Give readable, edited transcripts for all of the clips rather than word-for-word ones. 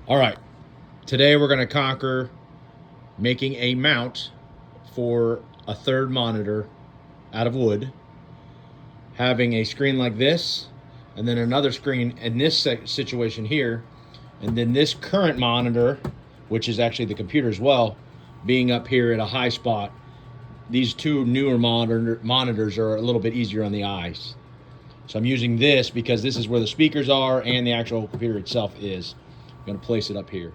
All right, today we're going to conquer making a mount for a third monitor out of wood, having a screen like this, and then another screen in this situation here, and then this current monitor, which is actually the computer as well, being up here at a high spot. These two newer monitors are a little bit easier on the eyes. So I'm using this because this is where the speakers are and the actual computer itself is. I'm going to place it up here.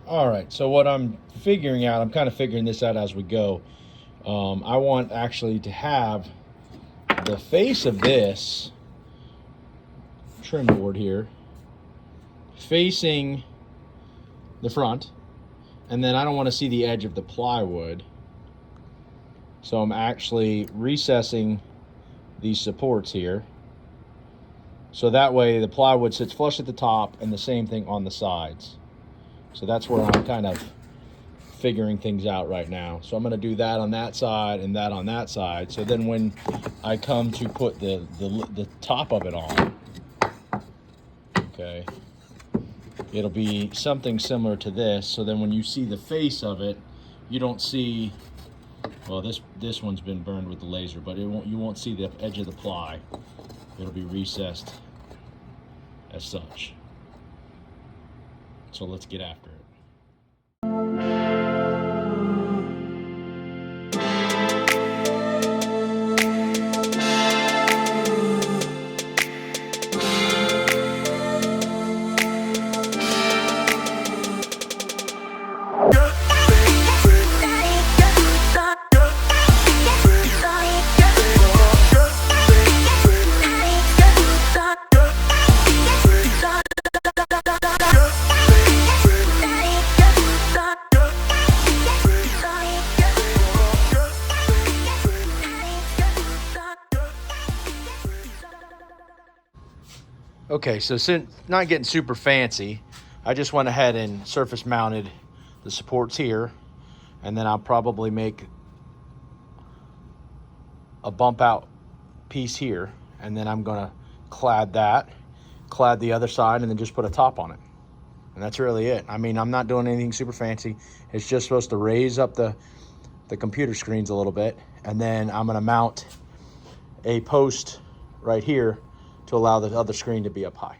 All right, so what I'm figuring out, I'm kind of figuring this out as we go. I want actually to have the face of this trim board here facing the front, and then I don't want to see the edge of the plywood. So I'm actually recessing these supports here. So that way the plywood sits flush at the top and the same thing on the sides. So that's where I'm kind of figuring things out right now. So I'm going to do that on that side and that on that side. So then when I come to put the top of it on, okay, it'll be something similar to this. So then when you see the face of it, you don't see, well, this one's been burned with the laser, but you won't see the edge of the ply. It'll be recessed as such. So let's get after it. Okay, so since not getting super fancy, I just went ahead and surface mounted the supports here, and then I'll probably make a bump out piece here, and then I'm gonna clad the other side, and then just put a top on it. And that's really it. I mean, I'm not doing anything super fancy. It's just supposed to raise up the computer screens a little bit, and then I'm gonna mount a post right here to allow the other screen to be up high.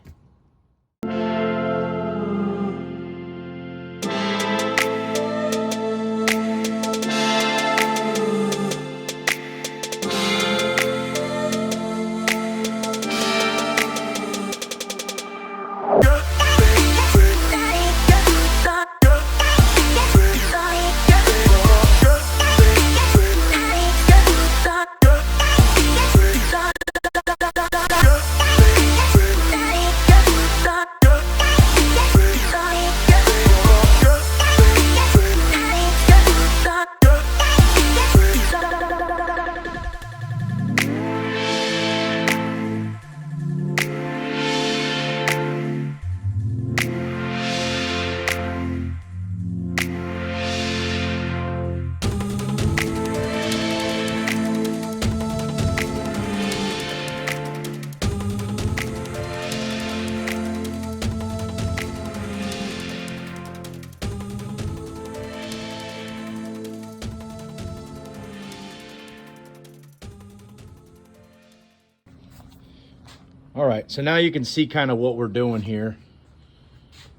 All right, so now you can see kind of what we're doing here.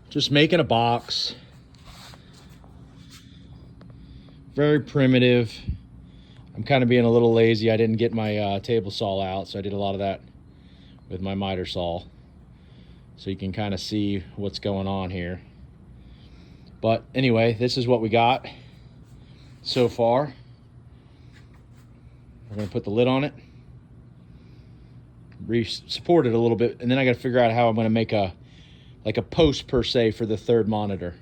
Just making a box. Very primitive. I'm kind of being a little lazy. I didn't get my table saw out, so I did a lot of that with my miter saw. so you can kind of see what's going on here. But anyway, this is what we got so far. We're gonna put the lid on it, support it a little bit, and then I gotta figure out how I'm gonna make a post per se for the third monitor.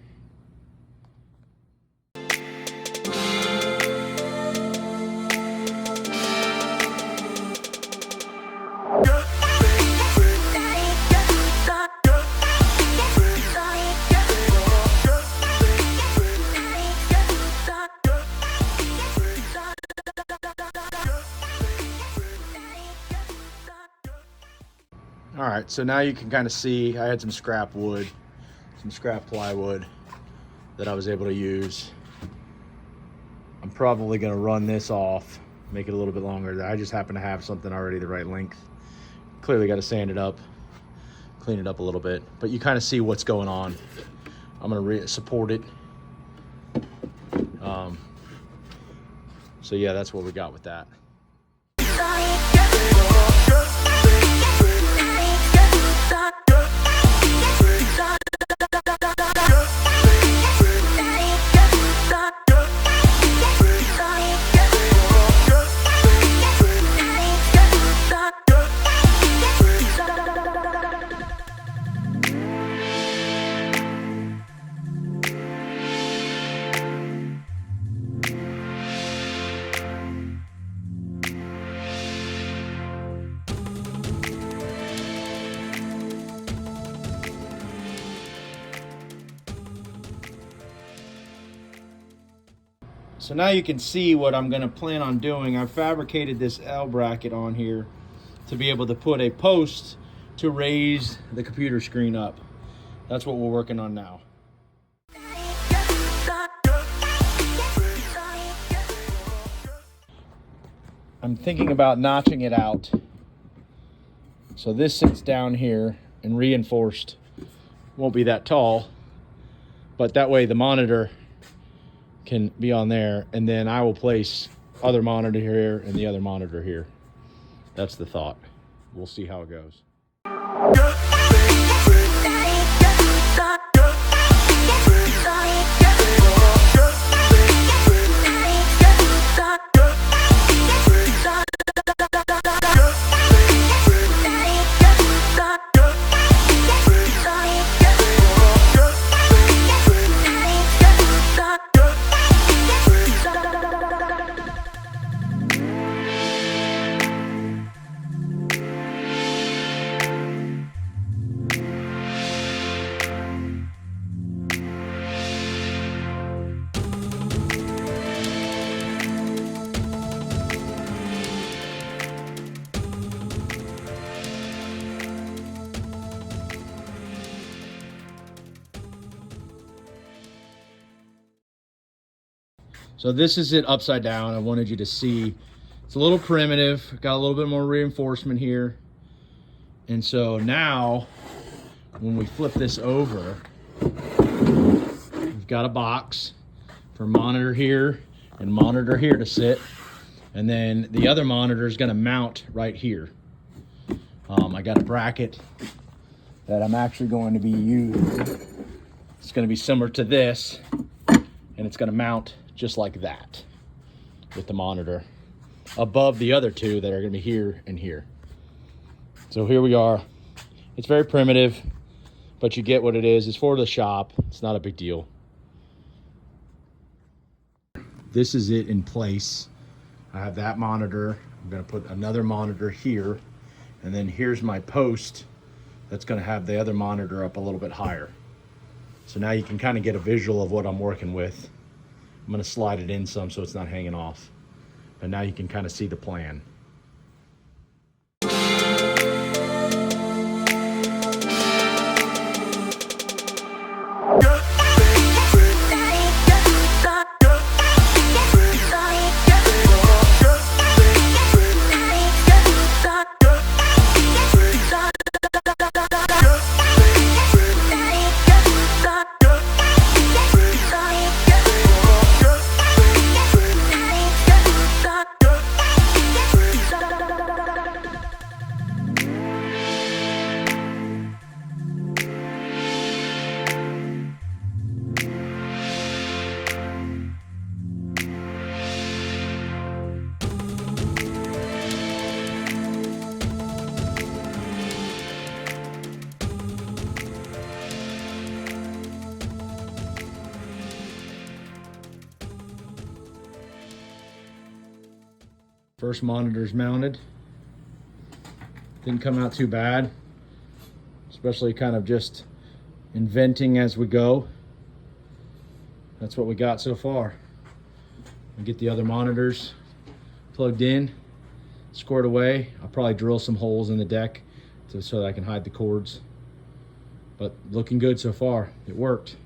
All right, so now you can kind of see I had some scrap wood, some scrap plywood that I was able to use. I'm probably gonna run this off, make it a little bit longer. I just happen to have something already the right length. Clearly got to sand it up, clean it up a little bit, but you kind of see what's going on. I'm gonna support it. So yeah, that's what we got with that. So now you can see what I'm gonna plan on doing. I've fabricated this L bracket on here to be able to put a post to raise the computer screen up. That's what we're working on now. I'm thinking about notching it out. So this sits down here and reinforced. Won't be that tall, but that way the monitor can be on there, and then I will place other monitor here and the other monitor here. That's the thought. We'll see how it goes. So this is it upside down. I wanted you to see it's a little primitive, got a little bit more reinforcement here. And so now when we flip this over, we've got a box for monitor here and monitor here to sit. And then the other monitor is gonna mount right here. I got a bracket that I'm actually going to be using. It's gonna be similar to this, and it's gonna mount just like that with the monitor above the other two that are gonna be here and here. So here we are. It's very primitive, but you get what it is. It's for the shop. It's not a big deal. This is it in place. I have that monitor. I'm gonna put another monitor here, and then here's my post that's gonna have the other monitor up a little bit higher. So now you can kind of get a visual of what I'm working with. I'm gonna slide it in some so it's not hanging off. But now you can kind of see the plan. First monitor's mounted. Didn't come out too bad, especially kind of just inventing as we go. That's what we got so far. We'll get the other monitors plugged in, squared away. I'll probably drill some holes in the deck so that I can hide the cords. But looking good so far. It worked.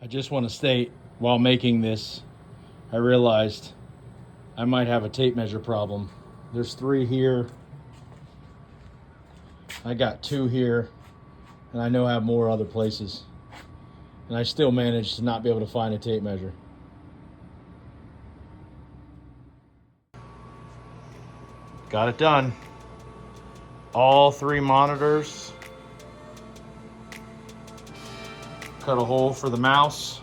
I just want to state, while making this, I realized I might have a tape measure problem. There's 3 here. I got 2 here, and I know I have more other places. And I still managed to not be able to find a tape measure. Got it done. All 3 monitors. Cut a hole for the mouse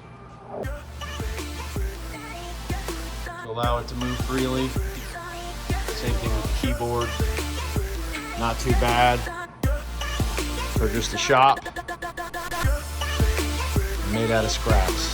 to allow it to move freely. Same thing with the keyboard. Not too bad for just a shop. Made out of scraps.